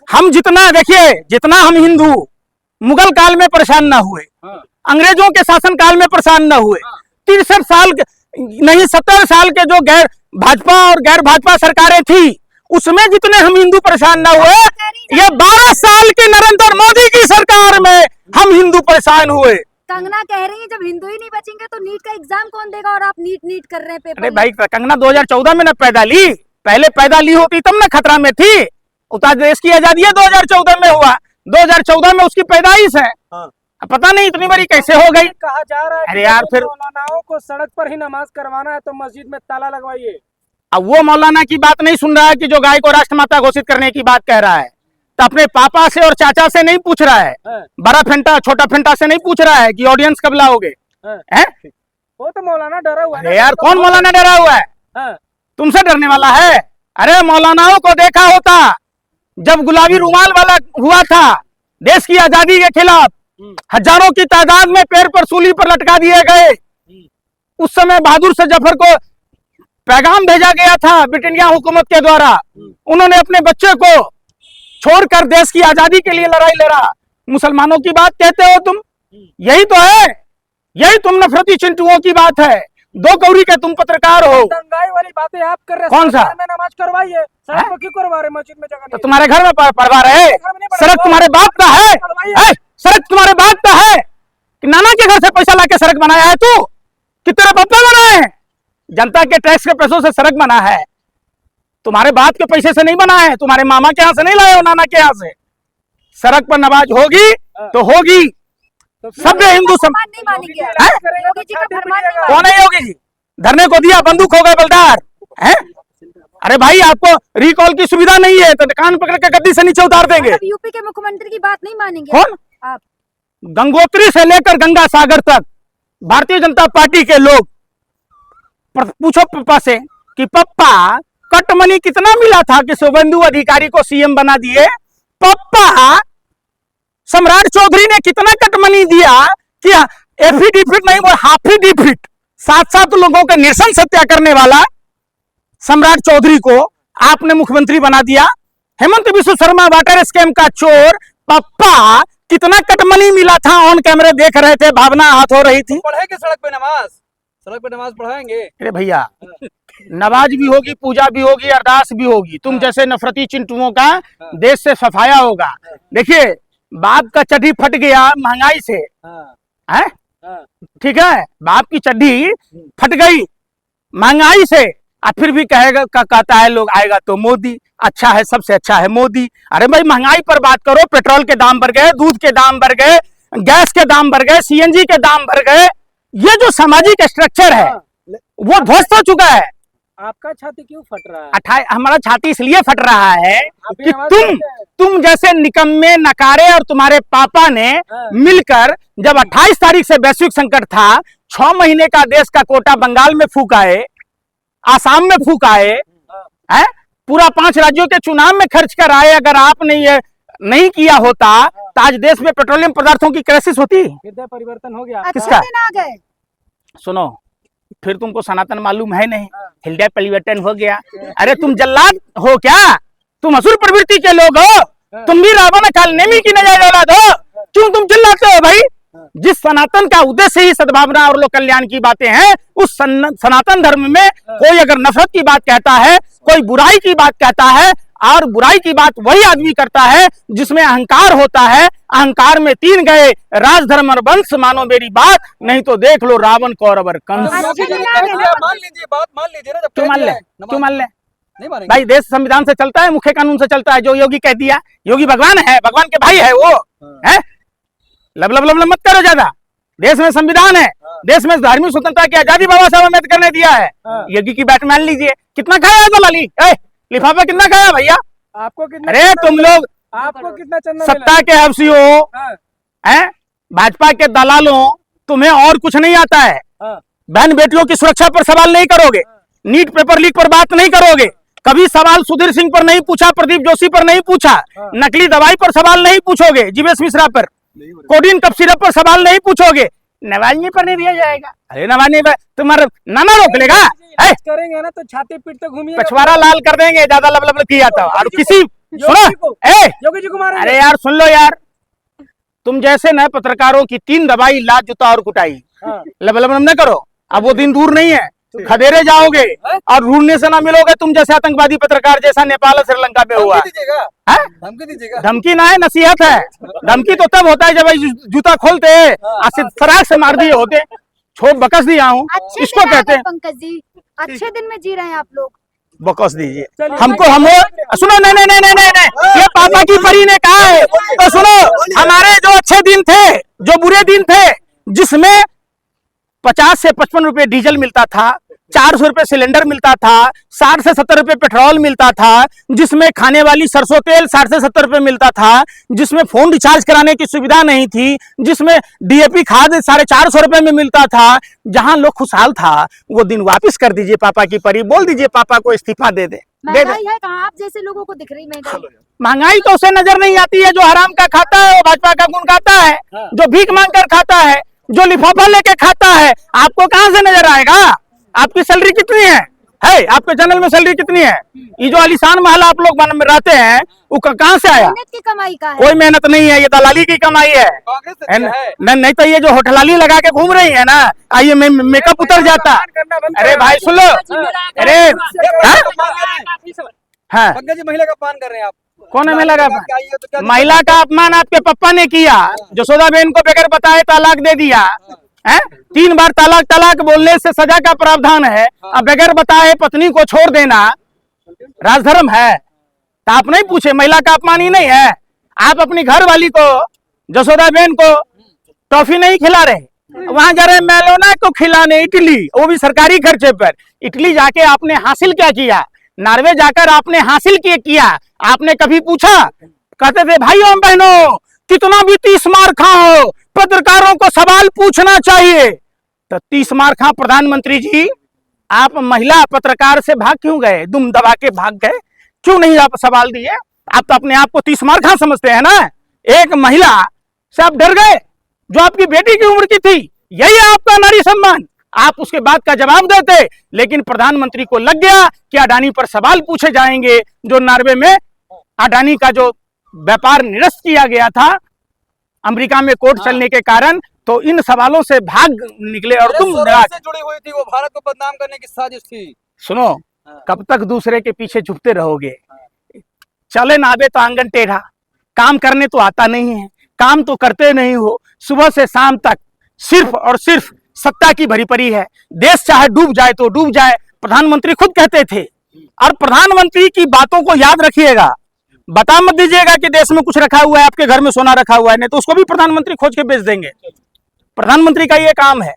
हम जितना देखिए, जितना हम हिंदू मुगल काल में परेशान ना हुए, अंग्रेजों के शासन काल में परेशान ना हुए, 63 साल नहीं 70 साल के जो गैर भाजपा और गैर भाजपा सरकारें थी उसमें जितने हम हिंदू परेशान ना हुए, ये 12 साल के नरेंद्र मोदी की सरकार में हम हिंदू परेशान हुए। कंगना कह रही है जब हिंदू ही नहीं बचेंगे तो नीट का एग्जाम कौन देगा, और आप नीट कर रहे हैं पेपर। अरे भाई कंगना 2014 में ना पैदा ली, पहले पैदा ली होती तब ना खतरा में थी। उत्तर प्रदेश की आजादी 2014 में हुआ, 2014 में उसकी पैदाइश है। पता नहीं इतनी बड़ी कैसे हो गई। कहा जा रहा है अरे यार फिर मौलानाओं को सड़क पर ही नमाज करवाना है तो मस्जिद में ताला लगवाइए। अब वो मौलाना की बात नहीं सुन रहा है कि जो गाय को राष्ट्रमाता घोषित करने की बात कह रहा है, तो अपने पापा से और चाचा से नहीं पूछ रहा है, बड़ा फेंटा छोटा फेंटा से नहीं पूछ रहा है कि ऑडियंस कब लाओगे। वो तो मौलाना डरा हुआ है। यार कौन मौलाना डरा हुआ है? तुमसे डरने वाला है? अरे मौलानाओं को देखा होता जब गुलाबी रुमाल वाला हुआ था देश की आजादी के खिलाफ, हजारों की तादाद में पैर पर सूली पर लटका दिए गए। उस समय बहादुर शाह जफर को पैगाम भेजा गया था ब्रिटेनिया हुकूमत के द्वारा, उन्होंने अपने बच्चे को छोड़कर देश की आजादी के लिए लड़ाई लड़ा। मुसलमानों की बात कहते हो तुम? यही तो है, यही तुम नफरती चिंटुओं की बात है। दो कौड़ी के तुम पत्रकार हो। दंगाई वाली बातें आप कर रहे हैं। कौन सा? में नमाज करवाइए, सड़क पर क्यों करवा रहे? मस्जिद में जगह तो तुम्हारे घर में पढ़वा रहे? सड़क तुम्हारे बाप का है? सड़क तुम्हारे बाप का है कि नाना के घर से पैसा लाके सड़क बनाया है तू? कि तेरे पापा बनाए हैं? जनता के टैक्स के पैसों से सड़क बना है, तुम्हारे बाप के पैसे से नहीं बना है, तुम्हारे मामा के यहाँ से नहीं लाए हो, नाना के यहाँ से। सड़क पर नमाज होगी तो होगी, सब हिंदू कौन है योगी जी? धरने को दिया, बंदूक हो गए बलदार है। अरे भाई आपको रिकॉल की सुविधा नहीं है तो कान पकड़ के गद्दी से नीचे उतार देंगे। यूपी के मुख्यमंत्री की बात नहीं मानेंगे कौन? आप। गंगोत्री से लेकर गंगा सागर तक भारतीय जनता पार्टी के लोग पूछो पापा से कि पापा कट मनी कितना मिला था कि शुभेंदु अधिकारी को सीएम बना दिए? पापा सम्राट चौधरी ने कितना कट मनी दिया कि एफिडेविट नहीं वो हाफिडेविट 7 लोगों के निरसन सत्या करने वाला सम्राट चौधरी को आपने मुख्यमंत्री बना दिया। हेमंत बिस्व शर्मा वाटर स्कैम का चोर, पापा कितना कट मनी मिला था? ऑन कैमरे देख रहे थे, भावना हाथ हो रही थी। पढ़ेंगे सड़क पे नमाज, सड़क पे नमाज पढ़ाएंगे। अरे भैया नमाज भी होगी, पूजा भी होगी, अरदास भी होगी। तुम जैसे नफरती चिंटुओं का देश से सफाया होगा। देखिए बाप का चड्डी फट गया महंगाई से, है ठीक है, बाप की चड्डी फट गई महंगाई से, और फिर भी कहेगा कहता है लोग आएगा तो मोदी अच्छा है, सबसे अच्छा है मोदी। अरे भाई महंगाई पर बात करो, पेट्रोल के दाम बढ़ गए, दूध के दाम बढ़ गए, गैस के दाम बढ़ गए, सीएनजी के दाम बढ़ गए। ये जो सामाजिक स्ट्रक्चर है वो ध्वस्त हो चुका है। आपका छाती क्यों फट रहा है? हमारा छाती इसलिए फट रहा है कि तुम जैसे निकम्मे नकारे और तुम्हारे पापा ने मिलकर जब 28 तारीख से वैश्विक संकट था, 6 महीने का देश का कोटा बंगाल में फूक आए, आसाम में फूक आए, है पूरा 5 राज्यों के चुनाव में खर्च कर आए। अगर आपने ये नहीं किया होता तो आज देश में पेट्रोलियम पदार्थों की क्राइसिस होती। हृदय परिवर्तन हो गया। किसका? सुनो, फिर तुमको सनातन मालूम है नहीं, हृदय परिवर्तन हो गया। अरे तुम जल्लाद हो क्या? तुम असुर प्रवृत्ति के लोग हो, तुम भी रावण काल नेमी की नजर औलाद हो। क्यों तुम चिल्लाते हो भाई? जिस सनातन का उद्देश्य ही सद्भावना और लोक कल्याण की बातें हैं, उस सनातन धर्म में कोई अगर नफरत की बात कहता है, कोई बुराई की बात कहता है, और बुराई की बात वही आदमी करता है जिसमें अहंकार होता है। अहंकार में 3 गए, राजधर्म और वंश मानो मेरी बात, नहीं तो देख लो रावण कौरव और कंस। मान लीजिए बात मान लीजिए ना, जब क्यों मान ले? क्यों मान ले? नहीं मानेंगे भाई देश संविधान से चलता है, मुख्य कानून से चलता है। जो योगी कह दिया, योगी भगवान है, भगवान के भाई है वो, है लब लब लब लब मत करो ज्यादा। देश में संविधान है, देश में धार्मिक स्वतंत्रता की आजादी बाबा साहब अम्बेडकर ने दिया है। योगी की बात मान लीजिए। कितना खाया दलाली? लिफाफा कितना खाया भैया? आपको कितना? अरे तुम लोग आपको कितना चंदा सत्ता के हफ्सियों, हैं भाजपा के दलालों, तुम्हें और कुछ नहीं आता है। बहन बेटियों की सुरक्षा पर सवाल नहीं करोगे, नीट पेपर लीक पर बात नहीं करोगे, कभी सवाल सुधीर सिंह पर नहीं पूछा, प्रदीप जोशी पर नहीं पूछा, नकली दवाई पर सवाल नहीं पूछोगे, जीवेश मिश्रा पर, कोडिन कफ सिरप पर सवाल नहीं पूछोगे, नवाजनी पर नहीं दिया जाएगा। अरे नवाजनी पर तुम्हारा नाना रोक लेगा? करेंगे ना तो छाती पीट तो घूमिए, पछवाड़ा लाल कर देंगे ज्यादा लब लब किया था। और किसी सुनो, पंकज जी को मारेंगे। अरे यार सुन लो यार, तुम जैसे न पत्रकारों की 3 दवाई, लात, जूता और कुटाई, हाँ। लबलबन न करो। अब वो दिन दूर नहीं है, खदेरे जाओगे और ढूंढने से ना मिलोगे तुम जैसे आतंकवादी पत्रकार जैसा नेपाल और श्रीलंका पे हुआ। धमकी दीजिएगा। धमकी ना है, नसीहत है। धमकी तो तब होता है जब भाई जूता खोलते फराक से मार दिए होते, छोड़ बकस दिया हूँ, अच्छे इसको दिन आ कहते गए हैं। पंकज जी, अच्छे दिन में जी रहे हैं आप लोग। बकस दीजिए चलिए। हमको। हम सुनो, नहीं नहीं नहीं नहीं नहीं, ये पापा की परी ने कहा है तो सुनो। हमारे जो अच्छे दिन थे, जो बुरे दिन थे, जिसमें 50 से 55 रुपए डीजल मिलता था, 400 रुपए सिलेंडर मिलता था, 60 से 70 रुपए पेट्रोल मिलता था, जिसमें खाने वाली सरसों तेल 60 से 70 रुपए मिलता था, जिसमें फोन रिचार्ज कराने की सुविधा नहीं थी, जिसमें डीएपी खाद 450 रुपए में मिलता था, जहां लोग खुशहाल था, वो दिन वापस कर दीजिए पापा की परी। बोल दीजिए पापा को इस्तीफा दे दे। महंगाई है कहाँ? आप जैसे लोगों को दिख रही महंगाई? महंगाई तो उसे नजर नहीं आती है जो हराम का खाता है, वो भाजपा का गुण खाता है, जो भीख मांग कर खाता है, जो लिफाफा लेके खाता है। आपको कहां से नजर आएगा? आपकी सैलरी कितनी है? आपके चैनल में सैलरी कितनी है? ये जो आलीशान महल आप लोग रहते हैं, वो कहां से आया? मेहनत की कमाई का है। कोई मेहनत नहीं है, ये दलाली की कमाई है। नहीं तो ये जो होटलाली लगा के घूम रही है ना, आइए मेकअप उतर जाता। अरे भाई सुन लो, अरे हाँ, पंकज जी महिला का अपमान कर रहे हैं आप। कौन है महिला का अपमान? महिला का अपमान आपके पप्पा ने किया। जसोदाबेन को बगैर बताए तलाक दे दिया है। 3 बार तलाक तलाक बोलने से सजा का प्रावधान है। अब बगैर बताए पत्नी को छोड़ देना राजधर्म है। तो आप नहीं पूछे, महिला का अपमान ही नहीं है। आप अपनी घर वाली को, जसोदाबेन को टॉफी नहीं खिला रहे, वहां जा रहे मेलोना को खिलाने इटली, वो भी सरकारी खर्चे पर। इटली जाके आपने हासिल क्या किया? नॉर्वे जाकर आपने हासिल किया? आपने कभी पूछा? कहते थे भाइयों बहनों कितना भी 30 मार खाओ, पत्रकारों को सवाल पूछना चाहिए। तो 30 मार खा प्रधानमंत्री जी, आप महिला पत्रकार से भाग क्यों गए? दुम दबा के भाग गए, क्यों नहीं आप सवाल दिए? आप तो अपने आप को 30 मार खा समझते हैं ना। एक महिला से आप डर गए जो आपकी बेटी की उम्र की थी। यही है आपका नारी सम्मान। आप उसके बाद का जवाब देते, लेकिन प्रधानमंत्री को लग गया कि अडानी पर सवाल पूछे जाएंगे। जो नॉर्वे में अडानी का जो व्यापार निरस्त किया गया था अमेरिका में कोर्ट चलने के कारण, तो इन सवालों से भाग निकले और तुम से जुड़ी हुई थी, वो भारत को बदनाम करने की साजिश थी। सुनो, कब तक दूसरे के पीछे झुकते रहोगे? चले ना आवे तो आंगन टेढ़ा, काम करने तो आता नहीं है, काम तो करते नहीं हो। सुबह से शाम तक सिर्फ और सिर्फ सत्ता की भरी पड़ी है। देश चाहे डूब जाए तो डूब जाए, प्रधानमंत्री खुद कहते थे। और प्रधानमंत्री की बातों को याद रखिएगा। बता मत दीजिएगा कि देश में कुछ रखा हुआ है, आपके घर में सोना रखा हुआ है, नहीं तो उसको भी प्रधानमंत्री खोज के बेच देंगे। प्रधानमंत्री का ये काम है।